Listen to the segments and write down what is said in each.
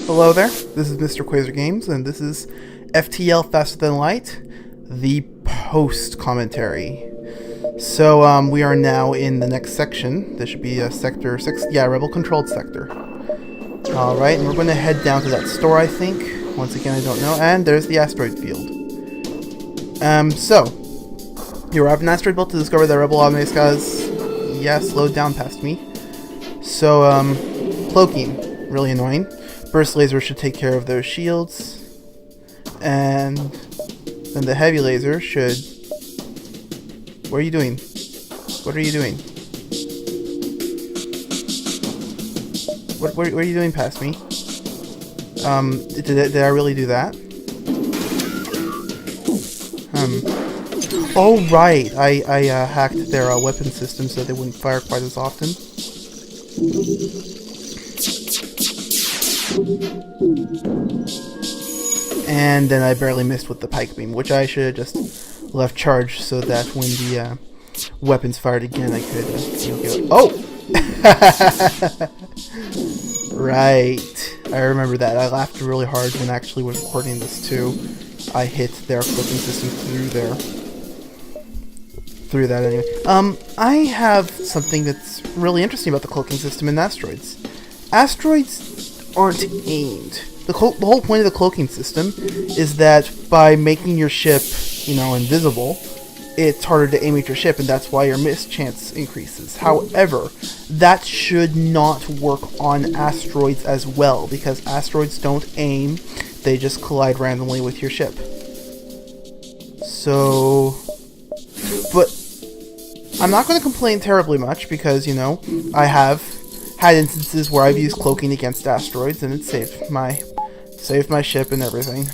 Hello there, this is Mr. Quasar Games, and this is FTL Faster Than Light, the post-commentary. So, we are now in the next section. This should be Sector 6, Rebel-controlled sector. Alright, and we're going to head down to that store, I think. Once again, I don't know. And there's the asteroid field. You arrive in an asteroid belt to discover that Rebel automatic guys, slowed down past me. So, cloaking. Really annoying. Burst laser should take care of those shields. And then the heavy laser should... What are you doing? What are you doing? What are you doing past me? Did I really do that? Oh, right. I hacked their weapon system so they wouldn't fire quite as often. And then I barely missed with the pike beam, which I should have just left charged so that when the weapons fired again, I could get it. Oh! Right. I remember that. I laughed really hard when I actually was recording this too. I hit their cloaking system through that anyway. I have something that's really interesting about the cloaking system in asteroids. Asteroids aren't aimed. The whole point of the cloaking system is that by making your ship, invisible, it's harder to aim at your ship, and that's why your miss chance increases. However, that should not work on asteroids as well, because asteroids don't aim, they just collide randomly with your ship. So... But I'm not going to complain terribly much, because, I have had instances where I've used cloaking against asteroids, and it saved my ship and everything.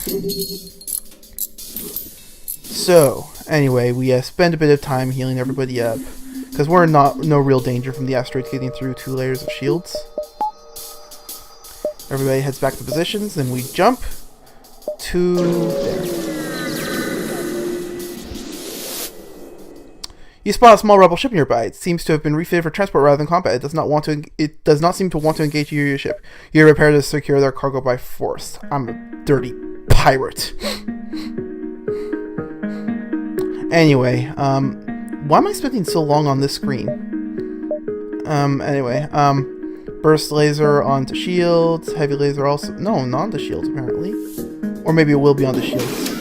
So, anyway, we spend a bit of time healing everybody up, because we're in no real danger from the asteroids getting through 2 layers of shields. Everybody heads back to positions, and we jump to there. You spot a small rebel ship nearby. It seems to have been refitted for transport rather than combat. It does not seem to want to engage you or your ship. You are prepared to secure their cargo by force. I'm a dirty pirate. Anyway, why am I spending so long on this screen? Burst laser onto shields, heavy laser also... No, not onto shields, apparently. Or maybe it will be onto shields.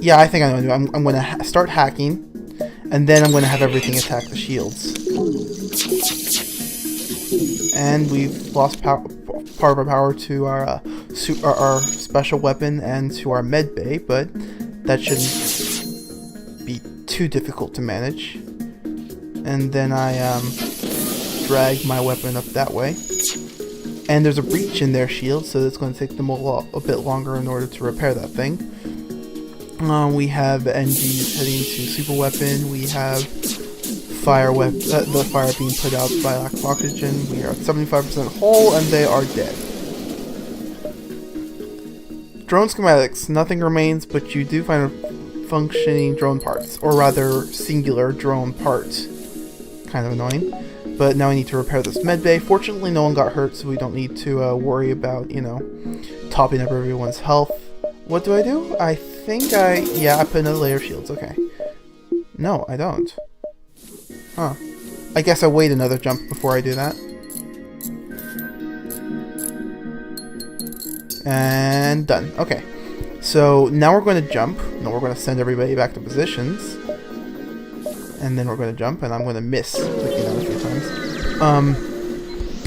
Yeah, I think I know what I'm doing. I'm going to start hacking, and then I'm going to have everything attack the shields. And we've lost part of our power to our special weapon and to our med bay, but that shouldn't be too difficult to manage. And then I drag my weapon up that way. And there's a breach in their shield, so it's going to take them a bit longer in order to repair that thing. We have NGs heading to super weapon. We have the fire being put out by lack of oxygen. We are at 75% whole, and they are dead. Drone schematics. Nothing remains, but you do find functioning drone parts, or rather, singular drone parts. Kind of annoying. But now I need to repair this med bay. Fortunately, no one got hurt, so we don't need to worry about, topping up everyone's health. What do? I think I put another layer of shields, okay. No, I don't. Huh. I guess I'll wait another jump before I do that. And done. Okay. So now we're going to jump. No, we're going to send everybody back to positions. And then we're going to jump, and I'm going to miss clicking on it a few times.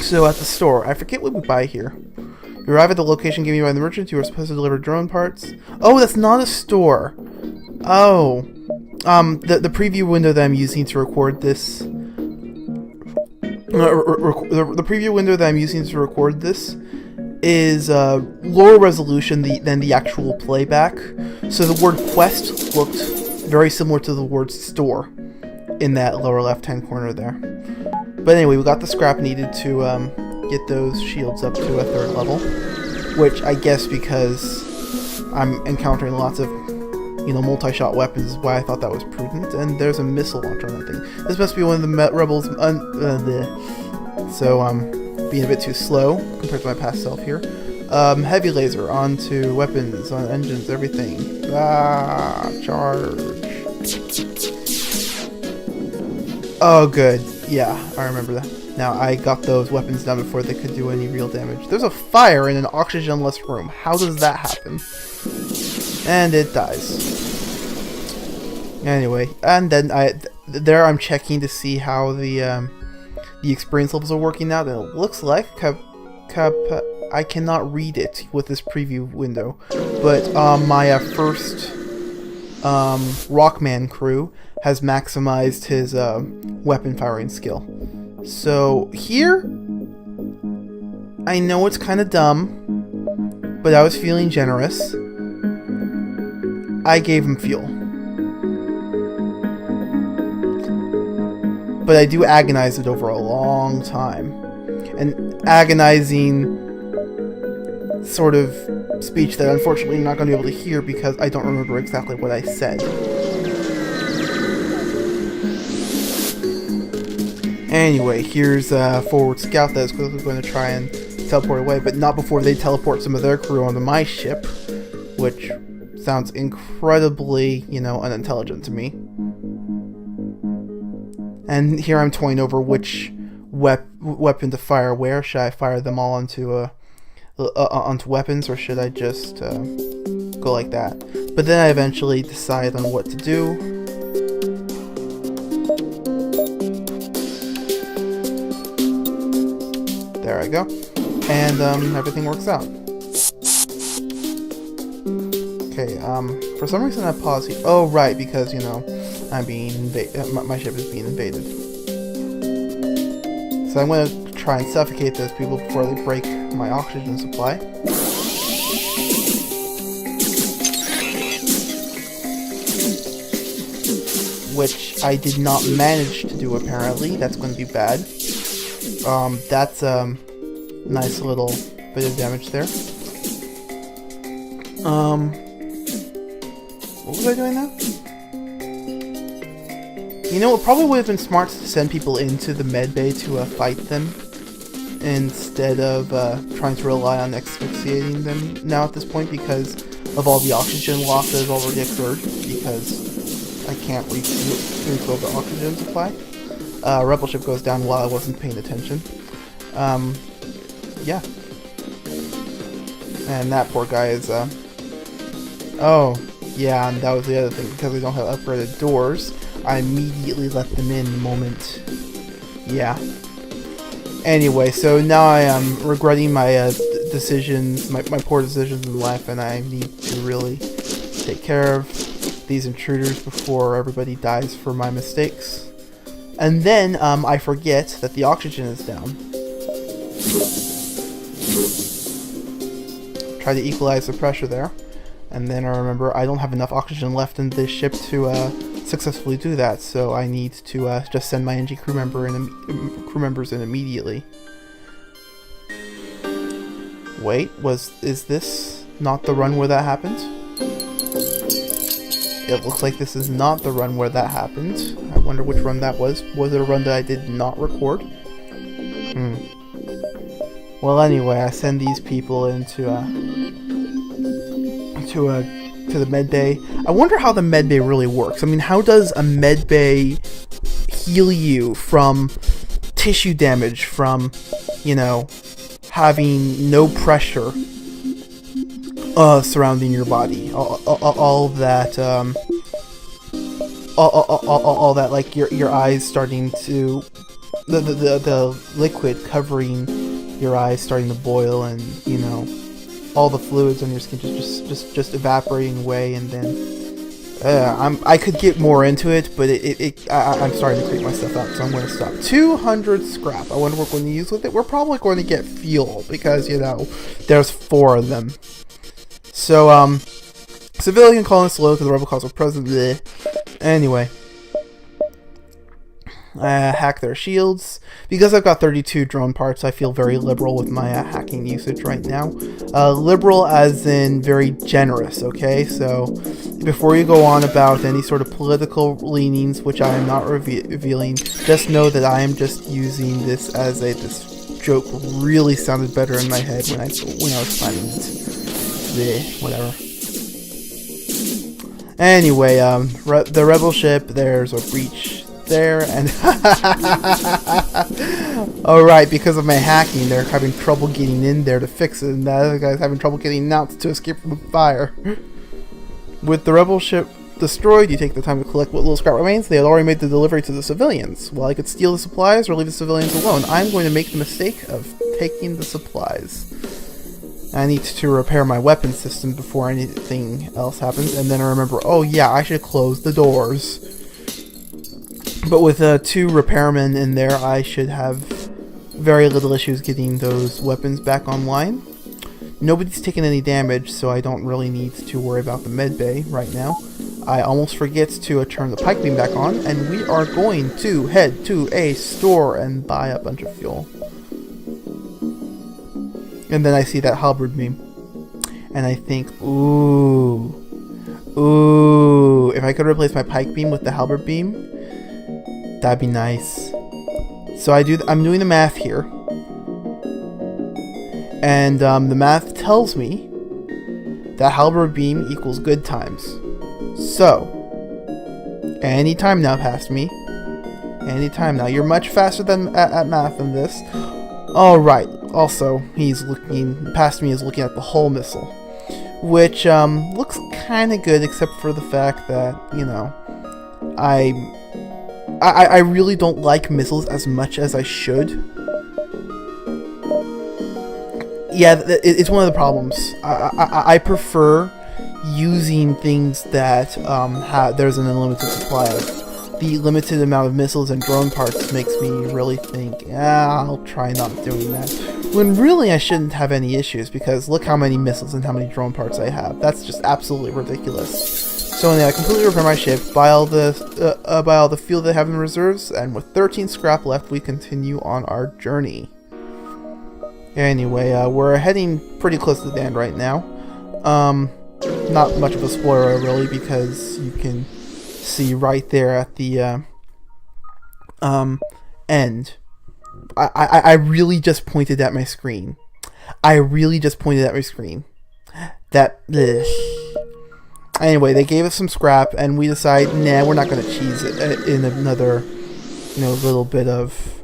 So at the store, I forget what we buy here. You arrive at the location given you by the merchant. You are supposed to deliver drone parts. Oh, that's not a store. Oh. The preview window that I'm using to record this... the preview window that I'm using to record this is lower resolution than the actual playback. So the word quest looked very similar to the word store in that lower left-hand corner there. But anyway, we got the scrap needed to... get those shields up to a 3rd level, which I guess because I'm encountering lots of, multi-shot weapons is why I thought that was prudent. And there's a missile launcher on that thing. This must be one of the rebels. So being a bit too slow compared to my past self here. Heavy laser onto weapons, on engines, everything. Charge. Oh, good. Yeah, I remember that. Now, I got those weapons down before they could do any real damage. There's a fire in an oxygen-less room. How does that happen? And it dies. Anyway, and then I'm checking to see how the experience levels are working out, and it looks like I cannot read it with this preview window, but my first Rockman crew has maximized his weapon firing skill. So here, I know it's kind of dumb, but I was feeling generous. I gave him fuel. But I do agonize it over a long time. And agonizing sort of speech that unfortunately you're not going to be able to hear because I don't remember exactly what I said. Anyway, here's a forward scout that is quickly going to try and teleport away, but not before they teleport some of their crew onto my ship, which sounds incredibly, unintelligent to me. And here I'm toying over which weapon to fire where. Should I fire them all onto weapons, or should I just go like that? But then I eventually decide on what to do. There I go. And everything works out. Okay, for some reason I paused here. Oh, right, because, I'm being invaded. My ship is being invaded. So I'm going to try and suffocate those people before they break my oxygen supply. Which I did not manage to do, apparently. That's going to be bad. That's a nice little bit of damage there. What was I doing now? It probably would have been smart to send people into the medbay to fight them instead of trying to rely on asphyxiating them now at this point because of all the oxygen loss that has already occurred because I can't refill the oxygen supply. Rebel ship goes down while I wasn't paying attention. Yeah. And that poor guy is, oh, yeah, and that was the other thing. Because we don't have upgraded doors, I immediately let them in the moment. Yeah. Anyway, so now I am regretting my decisions, my poor decisions in life, and I need to really take care of these intruders before everybody dies for my mistakes. And then, I forget that the oxygen is down. Try to equalize the pressure there. And then I remember I don't have enough oxygen left in this ship to successfully do that, so I need to just send my NG crew members in immediately. Wait, is this not the run where that happened? It looks like this is not the run where that happened. I wonder which run that was. Was it a run that I did not record? Well, anyway, I send these people into to the medbay. I wonder how the medbay really works. I mean, how does a medbay heal you from tissue damage, from, having no pressure surrounding your body? All that, all that, like your eyes starting to, the liquid covering your eyes starting to boil, and all the fluids on your skin just evaporating away, and then I could get more into it, but I'm starting to creep myself out, so I'm going to stop. 200 scrap. I wonder what we're going to use with it. We're probably going to get fuel because there's 4 of them. So civilian colonists low because the rebel cause was present. Bleh. Anyway, hack their shields. Because I've got 32 drone parts, I feel very liberal with my hacking usage right now. Liberal as in very generous, okay? So, before you go on about any sort of political leanings, which I am not revealing, just know that I am just using this as this joke really sounded better in my head when I was planning it. Whatever. Anyway, the rebel ship, there's a breach there, and alright, because of my hacking, they're having trouble getting in there to fix it, and the other guy's having trouble getting out to escape from the fire. With the rebel ship destroyed, you take the time to collect what little scrap remains. They had already made the delivery to the civilians. While I could steal the supplies or leave the civilians alone, I'm going to make the mistake of taking the supplies. I need to repair my weapon system before anything else happens, and then I remember, oh yeah, I should close the doors. But with 2 repairmen in there, I should have very little issues getting those weapons back online. Nobody's taken any damage, so I don't really need to worry about the medbay right now. I almost forget to turn the pike beam back on, and we are going to head to a store and buy a bunch of fuel. And then I see that halberd beam, and I think, ooh, if I could replace my pike beam with the halberd beam, that'd be nice. So I'm doing the math here, and the math tells me that halberd beam equals good times. So, any time now past me, anytime now. You're much faster than at math than this. All right. Also, he's looking past me. Is looking at the hull missile, which looks kind of good, except for the fact that I really don't like missiles as much as I should. Yeah, it's one of the problems. I prefer using things that there's an unlimited supply of. The limited amount of missiles and drone parts makes me really think, I'll try not doing that. When really I shouldn't have any issues, because look how many missiles and how many drone parts I have. That's just absolutely ridiculous. So anyway, I completely repair my ship, buy all the fuel they have in reserves, and with 13 scrap left, we continue on our journey. Anyway, we're heading pretty close to the end right now. Not much of a spoiler really, because you can see right there at the end. I really just pointed at my screen. That anyway, they gave us some scrap, and we decided, nah, we're not gonna cheese it in another little bit of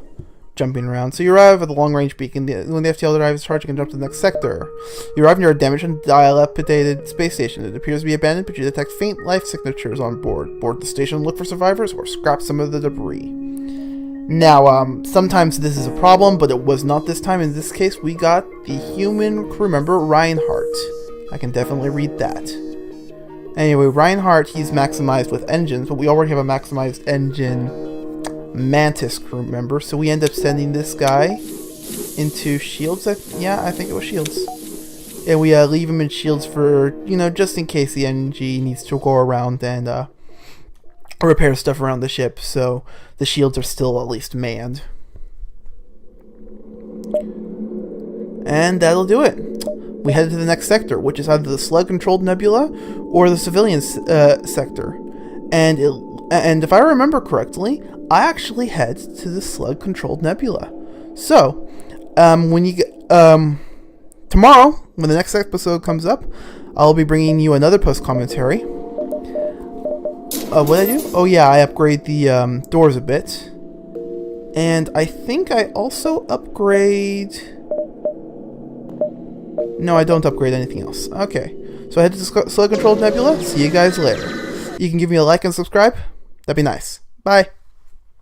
jumping around. So you arrive at the long-range beacon. When the FTL arrives, charge, you can jump to the next sector. You arrive near a damaged and dilapidated space station. It appears to be abandoned, but you detect faint life signatures on board. Board the station, look for survivors, or scrap some of the debris. Now, sometimes this is a problem, but it was not this time. In this case, we got the human crew member, Reinhardt. I can definitely read that. Anyway, Reinhardt, he's maximized with engines, but we already have a maximized engine Mantis crew member, so we end up sending this guy into shields. Yeah, I think it was shields. And we leave him in shields for, just in case the NG needs to go around and repair stuff around the ship, so the shields are still at least manned. And that'll do it. We head to the next sector, which is either the slug-controlled nebula or the civilian sector. And if I remember correctly, I actually head to the slug-controlled nebula. So, when you get tomorrow, when the next episode comes up, I'll be bringing you another post-commentary. What did I do? Oh yeah, I upgrade the doors a bit, and I think I also upgrade. No, I don't upgrade anything else. Okay, so I head to the slug-controlled nebula. See you guys later. You can give me a like and subscribe. That'd be nice. Bye.